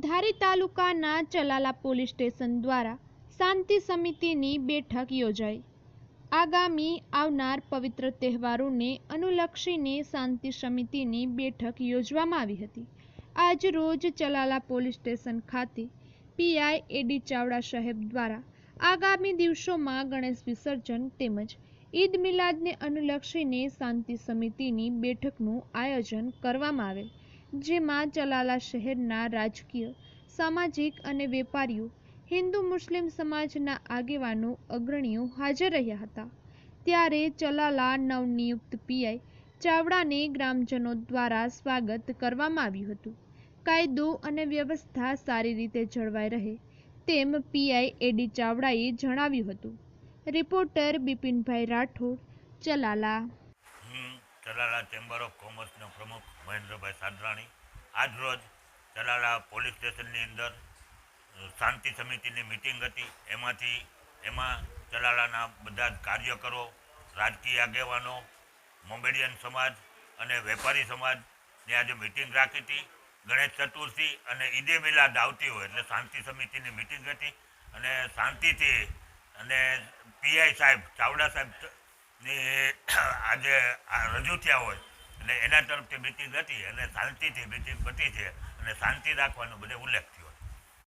ધારી તાલુકાના Chalala police station દ્વારા શાંતિ સમિતિની બેઠક યોજાઈ। આગામી આવનાર પવિત્ર તહેવારોને અનુલક્ષીને શાંતિ સમિતિની બેઠક યોજવામાં આવી હતી। આજ રોજ ચલાલા પોલીસ સ્ટેશન ખાતે પીઆઈ એડી ચાવડા સાહેબ દ્વારા આગામી દિવસોમાં ગણેશ વિસર્જન તેમજ ઈદ મિલાદને અનુલક્ષીને શાંતિ સમિતિની બેઠકનું આયોજન કરવામાં આવેલ, જેમાં ચલાલા શહેરના રાજકીય, સામાજિક અને વેપારીઓ, હિન્દુ મુસ્લિમ સમાજના આગેવાનો, અગ્રણીઓ હાજર રહ્યા હતા। ત્યારે ચલાલા નવનિયુક્ત પીઆઈ ચાવડાને ગ્રામજનો દ્વારા સ્વાગત કરવામાં આવ્યું હતું। કાયદો અને વ્યવસ્થા સારી રીતે જળવાઈ રહે તેમ પીઆઈ એડી ચાવડાએ જણાવ્યું હતું। Reporter Bipinbhai Rathod, Chalala. Chalala chamber of કોમર્સના પ્રમુખ મહેન્દ્રભાઈ સાદરાણી આજ રોજ ચલાલા પોલીસ સ્ટેશનની અંદર શાંતિ સમિતિની મિટિંગ હતી। એમાં ચલાલાના બધા જ કાર્યકરો, રાજકીય આગેવાનો, મોમેડિયન સમાજ અને વેપારી સમાજની આજે મિટિંગ રાખી હતી। ગણેશ ચતુર્થી અને ઈદે મિલાદ આવતી હોય એટલે શાંતિ સમિતિની મિટિંગ હતી અને શાંતિથી અને પીઆઈ સાહેબ ચાવડા સાહેબની આજે રજૂ થયા હોય એટલે એના તરફથી મિટિંગ હતી અને શાંતિથી મિટિંગ પતી છે અને શાંતિ રાખવાનો બધે ઉલ્લેખ થયો।